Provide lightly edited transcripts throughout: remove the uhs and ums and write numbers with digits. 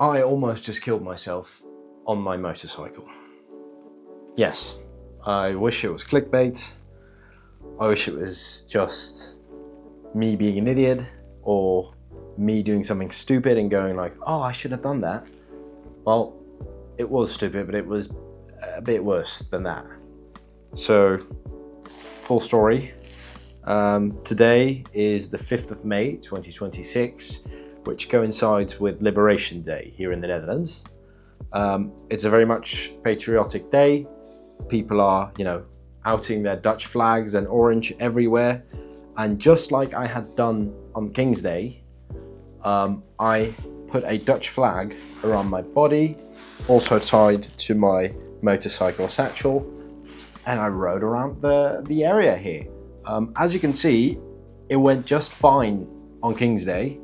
I almost just killed myself on my motorcycle. Yes, I wish it was clickbait. I wish it was just me being an idiot or me doing something stupid and going like, oh, I should have done that. Well, it was stupid, but it was a bit worse than that. So, full story. Today is the 5th of May, 2026, which coincides with Liberation Day here in the Netherlands. It's a very much patriotic day. People are, outing their Dutch flags and orange everywhere. And just like I had done on King's Day, I put a Dutch flag around my body, also tied to my motorcycle satchel, and I rode around the area here. As you can see, it went just fine on King's Day,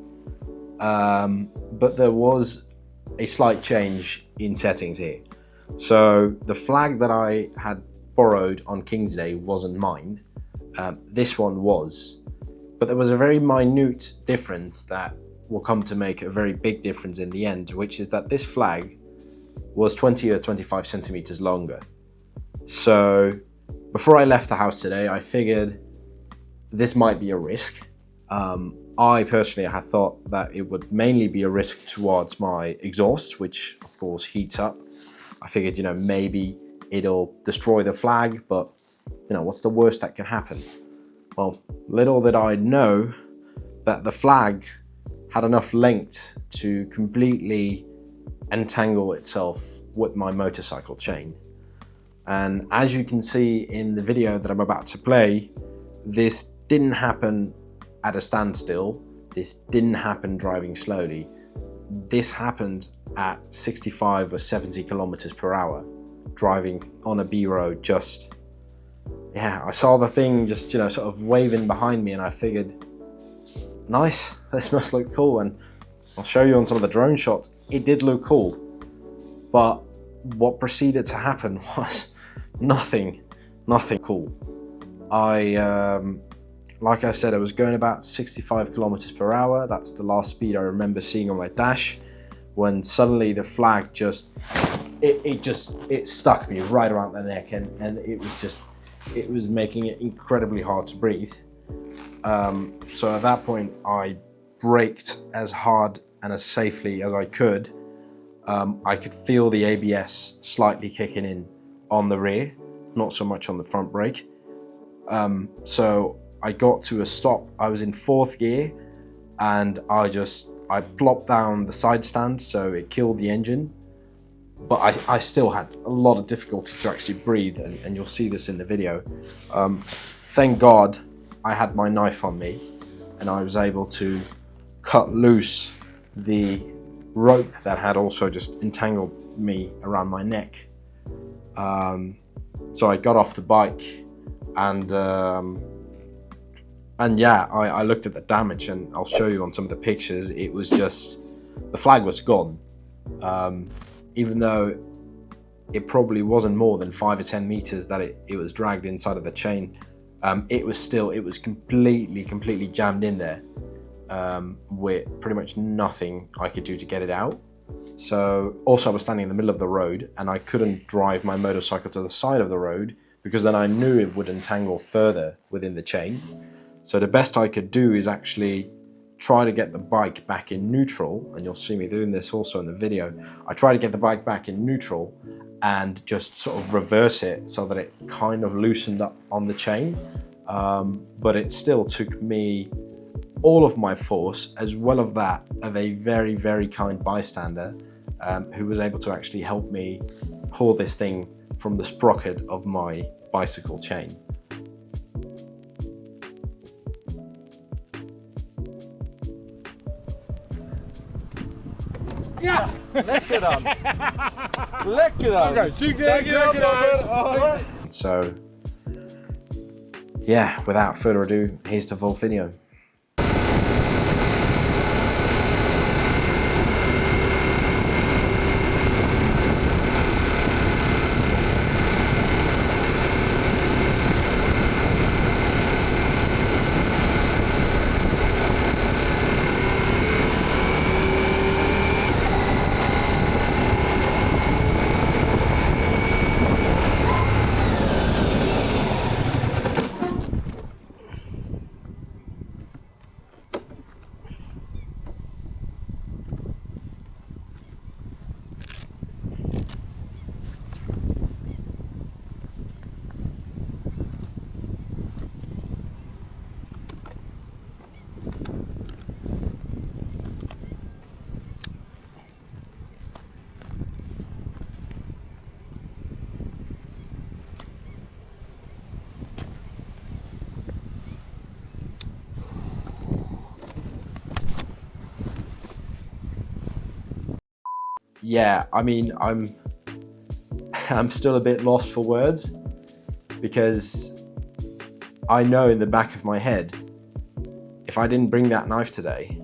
but there was a slight change in settings here. So the flag that I had borrowed on King's Day wasn't mine. This one was, but there was a very minute difference that will come to make a very big difference in the end, which is that this flag was 20 or 25 centimeters longer. So before I left the house today, I figured this might be a risk. I personally had thought that it would mainly be a risk towards my exhaust, which of course heats up. I figured, maybe it'll destroy the flag, but what's the worst that can happen? Well, little did I know that the flag had enough length to completely entangle itself with my motorcycle chain. And as you can see in the video that I'm about to play, this didn't happen at a standstill. This didn't happen driving slowly. This happened at 65 or 70 kilometers per hour, driving on a B road. I saw the thing just, sort of waving behind me, and I figured, nice, this must look cool. And I'll show you on some of the drone shots, it did look cool. But what proceeded to happen was nothing cool. Like I said, I was going about 65 kilometers per hour. That's the last speed I remember seeing on my dash, when suddenly the flag it stuck me right around the neck, and it was making it incredibly hard to breathe. So at that point, I braked as hard and as safely as I could. I could feel the ABS slightly kicking in on the rear, not so much on the front brake. So I got to a stop. I was in 4th gear, and I plopped down the side stand, so it killed the engine. But I still had a lot of difficulty to actually breathe, and you'll see this in the video. Thank God I had my knife on me, and I was able to cut loose the rope that had also just entangled me around my neck. So I got off the bike, and I looked at the damage, and I'll show you on some of the pictures. It was just, the flag was gone. Even though it probably wasn't more than 5 or 10 meters that it was dragged inside of the chain, it was completely jammed in there, with pretty much nothing I could do to get it out. So also I was standing in the middle of the road, and I couldn't drive my motorcycle to the side of the road, because then I knew it would entangle further within the chain. So the best I could do is actually try to get the bike back in neutral, and you'll see me doing this also in the video. I try to get the bike back in neutral and just sort of reverse it so that it kind of loosened up on the chain. But it still took me all of my force, as well as that of a very, very kind bystander, who was able to actually help me pull this thing from the sprocket of my bicycle chain. Ja! Lekker dan! Lekker dan! Oké, succes! Dankjewel, Topper! So, yeah, without further ado, here's the full video. yeah, I mean, I'm still a bit lost for words, because I know in the back of my head, if I didn't bring that knife today,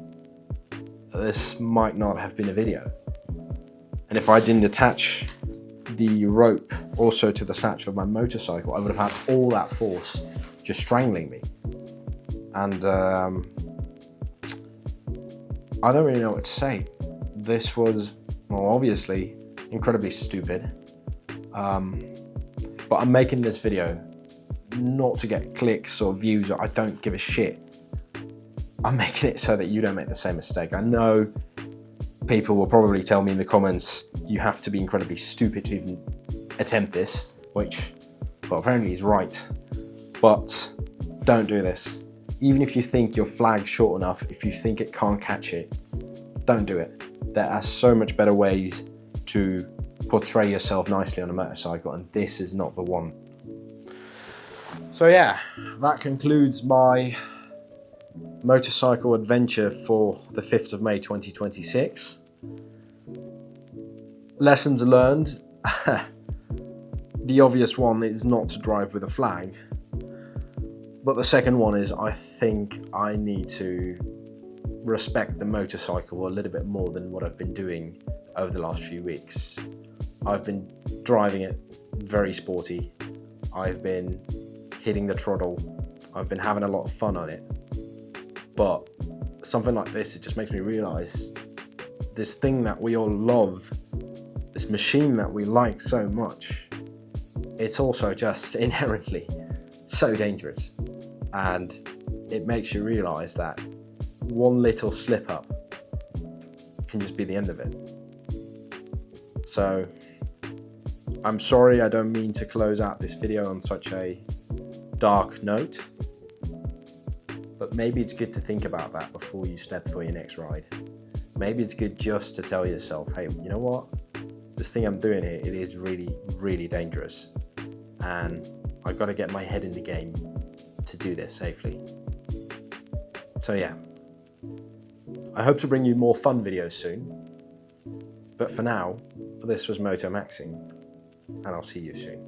this might not have been a video. And if I didn't attach the rope also to the satchel of my motorcycle, I would have had all that force just strangling me. And I don't really know what to say. This was, well, obviously incredibly stupid. But I'm making this video not to get clicks or views. I don't give a shit. I'm making it so that you don't make the same mistake. I know people will probably tell me in the comments, you have to be incredibly stupid to even attempt this, which, well, apparently he's right. But don't do this. Even if you think your flag's short enough, if you think it can't catch it, don't do it. There are so much better ways to portray yourself nicely on a motorcycle, and this is not the one. So yeah, that concludes my motorcycle adventure for the 5th of May 2026. Lessons learned. The obvious one is not to drive with a flag. But the second one is, I think I need to respect the motorcycle a little bit more than what I've been doing over the last few weeks. I've been driving it very sporty. I've been hitting the throttle. I've been having a lot of fun on it. But something like this, it just makes me realize this thing that we all love, this machine that we like so much, it's also just inherently so dangerous. And it makes you realize that one little slip up can just be the end of it. So I'm sorry, I don't mean to close out this video on such a dark note, but maybe it's good to think about that before you step for your next ride. Maybe it's good just to tell yourself, hey, you know what? This thing I'm doing here, it is really, really dangerous. And I've got to get my head in the game to do this safely. So yeah, I hope to bring you more fun videos soon. But for now, this was Moto Maxing, and I'll see you soon.